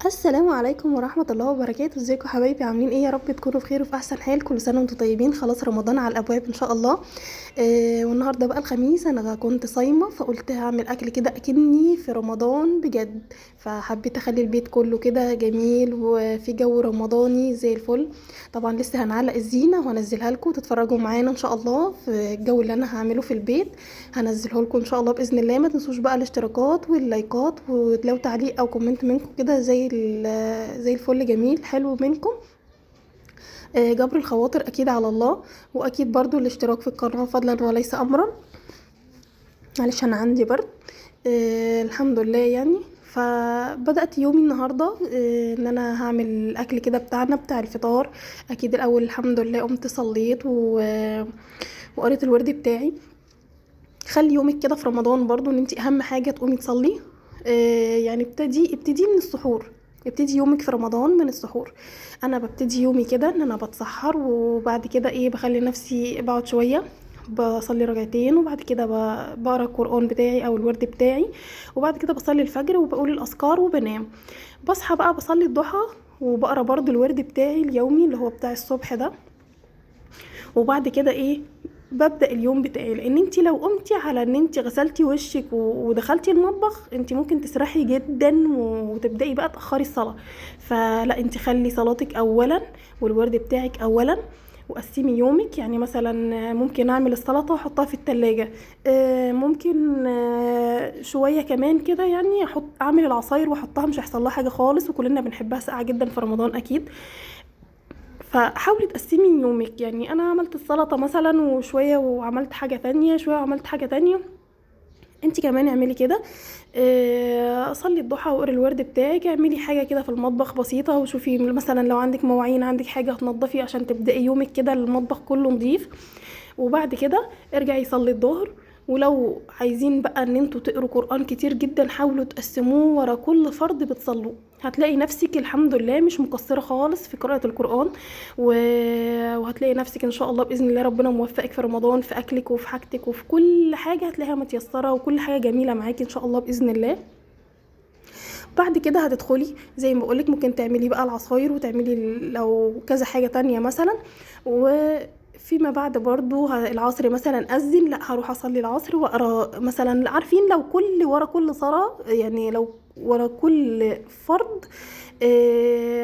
السلام عليكم ورحمة الله وبركاته. ازيكم حبايبي؟ عاملين ايه؟ يا رب تكونوا بخير وفي احسن حال. كل سنة وانتم طيبين. خلاص رمضان على الابواب ان شاء الله. والنهارده بقى الخميس، انا كنت صايمة فقلت هعمل اكل كده اكني في رمضان بجد. فحبيت اخلي البيت كله كده جميل وفي جو رمضاني زي الفل. طبعا لسه هنعلق الزينة وهنزلها لكم تتفرجوا معانا ان شاء الله في الجو اللي انا هعمله في البيت. هنزله لكم ان شاء الله باذن الله. ما تنسوش بقى الاشتراكات واللايكات، ولو تعليق او كومنت منكم كده زي الفل جميل حلو منكم. جبر الخواطر اكيد على الله. واكيد برضو الاشتراك في القناة فضلا وليس امرا. معلش انا عندي برد. الحمد لله يعني. فبدأت يومي النهاردة ان انا هعمل الاكل كده بتاعنا بتاع الفطار. اكيد الاول الحمد لله قمت صليت وقريت الورد بتاعي. خلي يومك كده في رمضان برضو ان انت اهم حاجة تقومي تصلي. يعني ابتدي من السحور. ابتدي يومك في رمضان من السحور. انا ببتدي يومي كده ان انا بتسحر، وبعد كده بخلي نفسي بقعد شوية بصلي ركعتين، وبعد كده بقرا القرآن بتاعي او الورد بتاعي، وبعد كده بصلي الفجر وبقول الاذكار وبنام. بصحى بقى بصلي الضحى، وبقرا برضو الورد بتاعي اليومي اللي هو بتاع الصبح ده. وبعد كده ببدأ اليوم بتاعي. لان انت لو قمتي على ان انت غسلتي وشك ودخلتي المطبخ انت ممكن تسرحي جدا وتبدأي بقى تأخري الصلاة. فلا، انت خلي صلاتك اولا والورد بتاعك اولا. وقسمي يومك، يعني مثلا ممكن اعمل السلطه واحطها في التلاجة. ممكن شويه كمان كده، يعني اعمل العصاير واحطها، مش هيحصل لها حاجه خالص، وكلنا بنحبها ساقعه جدا في رمضان اكيد. فحاولي تقسمي يومك. يعني انا عملت السلطه مثلا وشويه، وعملت حاجه تانية شويه، وعملت حاجه تانية. انت كمان اعملي كده. صلي الضحى واقري الورد بتاعك. اعملي حاجه كده في المطبخ بسيطه، وشوفي مثلا لو عندك مواعين، عندك حاجه هتنضفي عشان تبداي يومك كده المطبخ كله نظيف. وبعد كده ارجعي صلي الظهر. ولو عايزين بقى ان انتوا تقروا قرآن كتير جدا، حاولوا تقسموه ورا كل فرض بتصلوه. هتلاقي نفسك الحمد لله مش مقصرة خالص في قراءة القرآن. وهتلاقي نفسك ان شاء الله بإذن الله ربنا موفقك في رمضان، في اكلك وفي حاجتك وفي كل حاجة هتلاقيها متيسرة، وكل حاجة جميلة معاكي ان شاء الله بإذن الله. بعد كده هتدخلي زي ما بقولك، ممكن تعملي بقى العصاير، وتعملي لو كذا حاجة تانية مثلا. وفيما بعد برضو العصر مثلا أذن، لا هروح أصلي العصر وأقرأ مثلا. عارفين لو ورا كل صلاة، يعني لو ورا كل فرض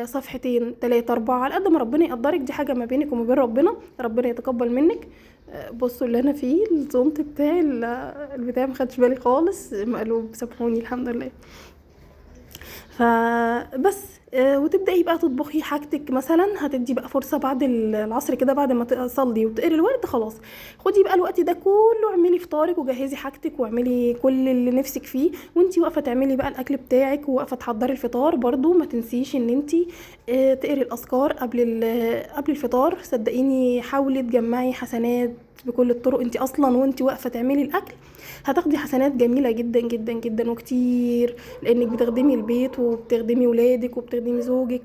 صفحتين 3 4 على قد ما ربنا يقدرك. دي حاجة ما بينك وما بين ربنا، ربنا يتقبل منك. بصوا اللي انا فيه الزونت بتاعي البتاع ما خدش بالي خالص، مقلوب، سامحوني الحمد لله. فبس وتبداي بقى تطبخي حاجتك مثلا. هتدي بقى فرصه بعد العصر كده، بعد ما تصلي وتقري الورد خلاص. خدي بقى الوقت ده كله، اعملي فطارك وجهزي حاجتك واعملي كل اللي نفسك فيه، وانتي واقفه تعملي بقى الاكل بتاعك وواقفه تحضري الفطار. برضو ما تنسيش ان انتي تقري الاذكار قبل الفطار. صدقيني حاولي تجمعي حسنات بكل الطرق. انتي اصلا وانتي واقفه تعملي الاكل هتاخدي حسنات جميله جدا جدا جدا وكتير، لانك بتخدمي البيت وبتخدمي ولادك وبتخدمي زوجك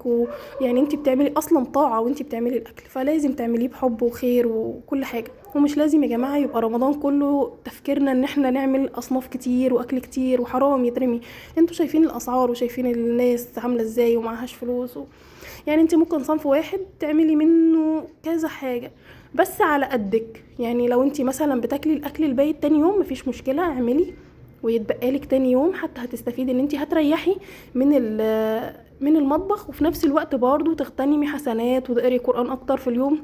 يعني انت بتعملي اصلا طاعه وانت بتعملي الاكل، فلازم تعمليه بحب وخير وكل حاجه. ومش لازم يا جماعه يبقى رمضان كله تفكيرنا ان احنا نعمل اصناف كتير واكل كتير وحرام يترمي. انتوا شايفين الاسعار وشايفين الناس عامله ازاي ومعهاش فلوس يعني انت ممكن صنف واحد تعملي منه كذا حاجه بس على قدك. يعني لو انت مثلا بتاكلي الاكل البايت تاني يوم مفيش مشكله، اعملي ويتبقالك تاني يوم، حتى هتستفيدي ان انت هتريحي من المطبخ، وفي نفس الوقت برضو تغتنمي حسنات وتقري قرآن اكتر في اليوم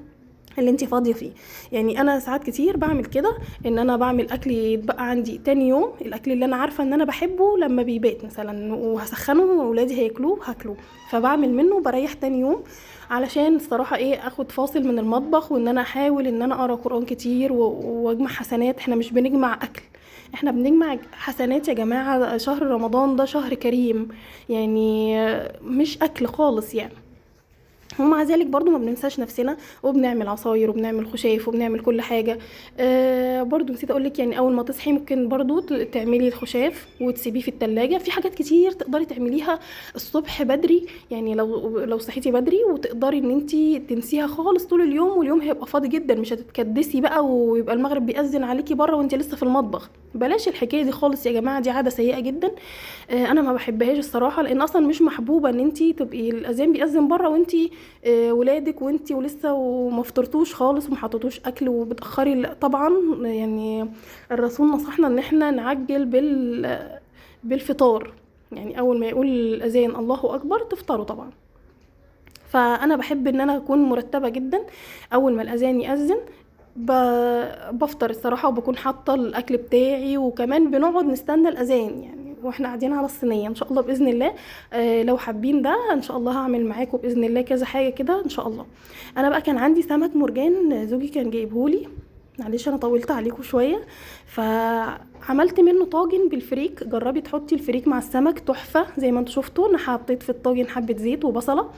اللي انت فاضيه فيه. يعني انا ساعات كتير بعمل كده، ان انا بعمل اكل يتبقى عندي تاني يوم، الاكل اللي انا عارفه ان انا بحبه لما بيبات مثلا وهسخنه واولادي هياكلوه هاكله، فبعمل منه بريح تاني يوم. علشان الصراحه اخد فاصل من المطبخ، وان انا احاول ان انا اقرا قرآن كتير واجمع حسنات. احنا مش بنجمع اكل، احنا بنجمع حسنات يا جماعه. شهر رمضان ده شهر كريم، يعني مش اكل خالص يعني. ومع ذلك برضو ما بننساش نفسنا، وبنعمل عصاير وبنعمل خشاف وبنعمل كل حاجة. برضو نسيت اقولك، يعني اول ما تصحي ممكن برضو تعملي الخشاف وتسيبيه في التلاجة. في حاجات كتير تقدري تعمليها الصبح بدري، يعني لو صحيتي بدري وتقدري ان انتي تنسيها خالص طول اليوم، واليوم هيبقى فاضي جدا، مش هتتكدسي بقى ويبقى المغرب بيأذن عليكي بره وانتي لسه في المطبخ. بلاش الحكايه دي خالص يا جماعه، دي عاده سيئه جدا. انا ما بحبهاش الصراحه، لان اصلا مش محبوبه ان انتي تبقي الاذان بيأذن بره وانتي ولادك وانتي ولسه وما فطرتوش خالص وما حطيتوش اكل وبتاخري. لا طبعا، يعني الرسول نصحنا ان احنا نعجل بالفطار، يعني اول ما يقول الاذان الله اكبر تفطروا طبعا. فانا بحب ان انا اكون مرتبه جدا. اول ما الاذان يأذن بفطر الصراحه، وبكون حاطه الاكل بتاعي، وكمان بنقعد نستنى الاذان يعني واحنا قاعدين على الصينيه ان شاء الله باذن الله. لو حابين ده ان شاء الله هعمل معاكم باذن الله كذا حاجه كده ان شاء الله. انا بقى كان عندي سمك مرجان زوجي كان جايبهولي، معلش انا طولت عليكم شويه. فعملت منه طاجن بالفريك. جربي تحطي الفريك مع السمك، تحفه زي ما انتوا شفتوا. انا حطيت في الطاجن حبه زيت وبصله،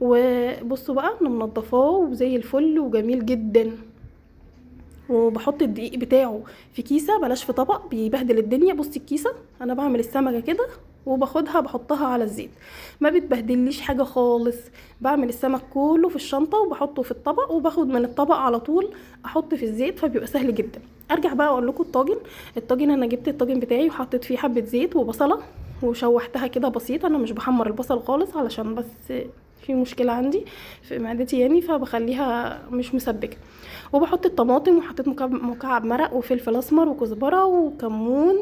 وبصوا بقى انا منضفاه وزي الفل وجميل جدا. وبحط الدقيق بتاعه في كيسه، بلاش في طبق بيبهدل الدنيا. بصي الكيسه انا بعمل السمكه كده وباخدها بحطها على الزيت، ما بتبهدليش حاجه خالص. بعمل السمك كله في الشنطه وبحطه في الطبق، وباخد من الطبق على طول احط في الزيت، فبيبقى سهل جدا. ارجع بقى اقول لكم الطاجن انا جبت الطاجن بتاعي وحطيت فيه حبه زيت وبصله وشوحتها كده بسيط. انا مش بحمر البصل خالص علشان بس في مشكله عندي في معدتي يعني، فبخليها مش مسبكه. وبحط الطماطم، وحطيت مكعب مرق وفلفل اسمر وكزبره وكمون.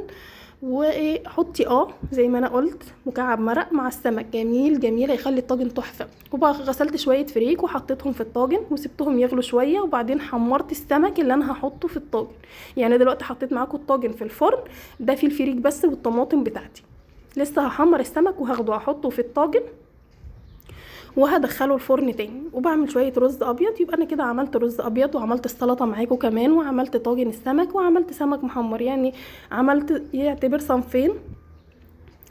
وايه حطي زي ما انا قلت مكعب مرق مع السمك، جميل جميل هيخلي الطاجن تحفه. وبقى غسلت شويه فريك وحطيتهم في الطاجن وسبتهم يغلوا شويه، وبعدين حمرت السمك اللي انا هحطه في الطاجن. يعني دلوقتي حطيت معاكم الطاجن في الفرن ده فيه الفريك بس والطماطم بتاعتي. لسه هحمر السمك وهاخده احطه في الطاجن وهدخله الفرن تاني. وبعمل شويه رز ابيض. يبقى انا كده عملت رز ابيض وعملت السلطه معاكم كمان، وعملت طاجن السمك، وعملت سمك محمر. يعني عملت يعتبر صنفين.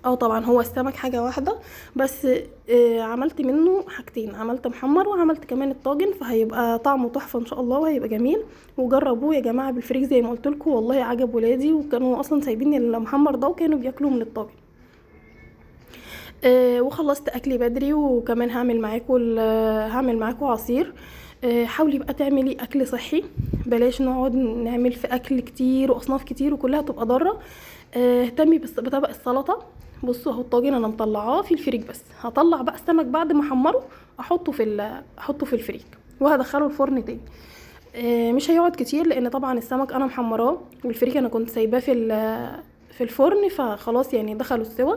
طبعا هو السمك حاجه واحده بس، عملت منه حاجتين، عملت محمر وعملت كمان الطاجن، فهيبقى طعمه تحفه ان شاء الله وهيبقى جميل. وجربوه يا جماعه بالفريك زي ما قلت لكم، والله عجب ولادي، وكانوا اصلا سايبين المحمر ده وكانوا بياكلوا من الطاجن. وخلصت اكلي بدري، وكمان هعمل معاكم عصير. حاولي بقى تعملي اكل صحي، بلاش نقعد نعمل في اكل كتير واصناف كتير وكلها تبقى ضاره. اهتمي بطبق السلطه. بصوا اهو الطاجن انا مطلعاه في الفريك، بس هطلع بقى السمك بعد ما احمره احطه في الفريك وهدخله الفرن تاني. مش هيقعد كتير، لان طبعا السمك انا محمراه والفريك انا كنت سايباه في الفرن، فخلاص يعني دخلوا السوا.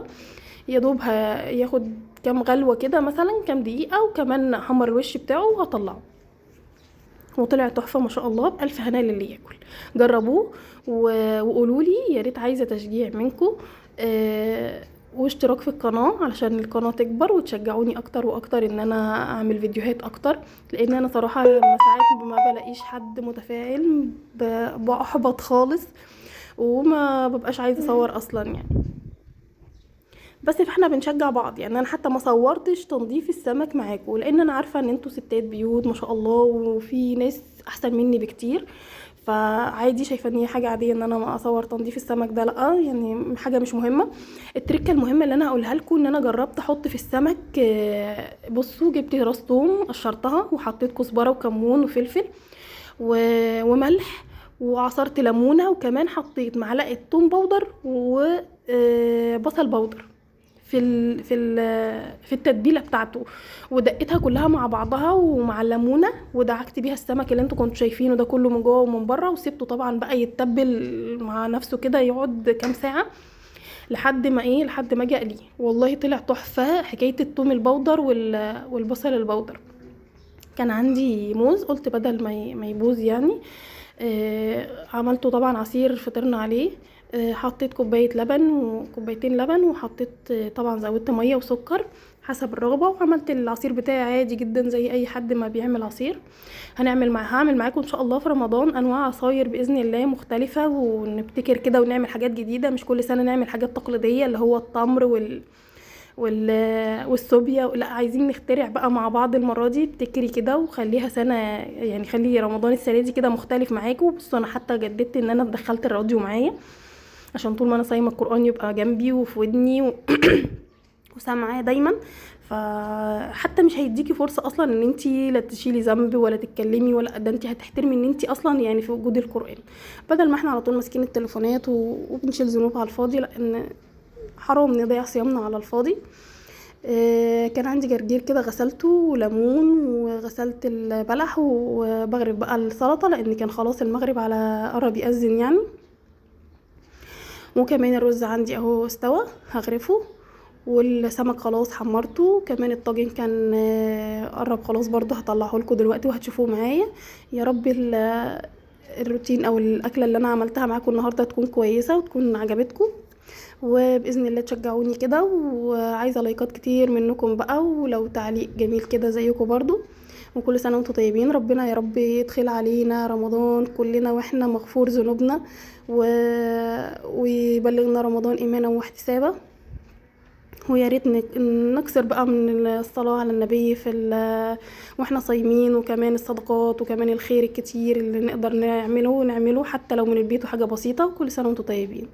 يا دوب هياخد كام غلوه كده، مثلا كام دقيقه، وكمان احمر الوش بتاعه وهطلعه. وطلع تحفه ما شاء الله، بالف هنا للي ياكل. جربوه وقولوا لي يا ريت، عايزه تشجيع منكم واشتراك في القناه علشان القناه تكبر وتشجعوني اكتر واكتر ان انا اعمل فيديوهات اكتر. لان انا صراحه لما ساعات ما بلاقيش حد متفاعل بحبط خالص، وما ببقاش عايزه اصور اصلا يعني. بس فاحنا بنشجع بعض. يعني انا حتى ما صورتش تنظيف السمك معاكم، لان انا عارفه ان انتوا ستات بيوت ما شاء الله، وفي ناس احسن مني بكتير، فعادي شايفه ان هي حاجه عاديه ان انا ما اصور تنظيف السمك ده. لا يعني حاجه مش مهمه. التركه المهمه اللي انا هقولها لكم ان انا جربت احط في السمك، بصوا جبت راس توم قشرتها وحطيت كزبره وكمون وفلفل وملح وعصرت ليمونه، وكمان حطيت معلقه توم باودر وبصل باودر في التتبيله بتاعته، ودقيتها كلها مع بعضها ومع الليمونه، ودعكت بيها السمك اللي انتوا كنتوا شايفينه ده كله من جوه ومن بره، وسبته طبعا بقى يتبل مع نفسه كده يقعد كام ساعه لحد ما اجي اقليه. والله طلع تحفه. حكايه الثوم البودر والبصل البودر. كان عندي موز، قلت بدل ما يبوظ يعني. عملته طبعا عصير فطرنا عليه. حطيت كوبايه لبن وكوبايتين لبن، وحطيت طبعا زودت ميه وسكر حسب الرغبه، وعملت العصير بتاعي عادي جدا زي اي حد ما بيعمل عصير. هعمل معاكم ان شاء الله في رمضان انواع عصاير باذن الله مختلفه، ونبتكر كده ونعمل حاجات جديده، مش كل سنه نعمل حاجات تقليديه اللي هو التمر والصوبيا. لا عايزين نخترع بقى مع بعض المره دي، ابتكري كده وخليها سنه، يعني خلي رمضان السنه دي كده مختلف معاكم. بصوا انا حتى جددت ان انا دخلت الراديو معايا عشان طول ما انا صايمه القران يبقى جنبي وفي ودني وسامعاه دايما. فحتى مش هيديكي فرصه اصلا ان انتي لا تشيلي ذنب ولا تتكلمي، ولا ده انتي هتحترمي ان انتي اصلا يعني في وجود القران، بدل ما احنا على طول ماسكين التليفونات وبنشيل ذنوب على الفاضي. لان حرام نضيع صيامنا على الفاضي. كان عندي جرجير كده غسلته وليمون، وغسلت البلح وبغرف بقى السلطه لان كان خلاص المغرب على قرب يأذن يعني. وكمان الرز عندي اهو استوى هغرفه، والسمك خلاص حمرته. كمان الطاجن كان قرب خلاص برضو هطلعه لكم دلوقتي وهتشوفوه معايا. يا رب الروتين او الاكله اللي انا عملتها معاكم النهارده تكون كويسه وتكون عجبتكم، وباذن الله تشجعوني كده. وعايزه لايكات كتير منكم بقى، ولو تعليق جميل كده زيكم برضو. وكل سنه وانتم طيبين. ربنا يا رب يدخل علينا رمضان كلنا واحنا مغفور ذنوبنا ويبلغنا رمضان ايمانا واحتسابا. ويا ريت نكسر بقى من الصلاة على النبي واحنا صايمين، وكمان الصدقات وكمان الخير الكتير اللي نقدر نعمله حتى لو من البيت وحاجة بسيطة. وكل سنة وانتم طيبين.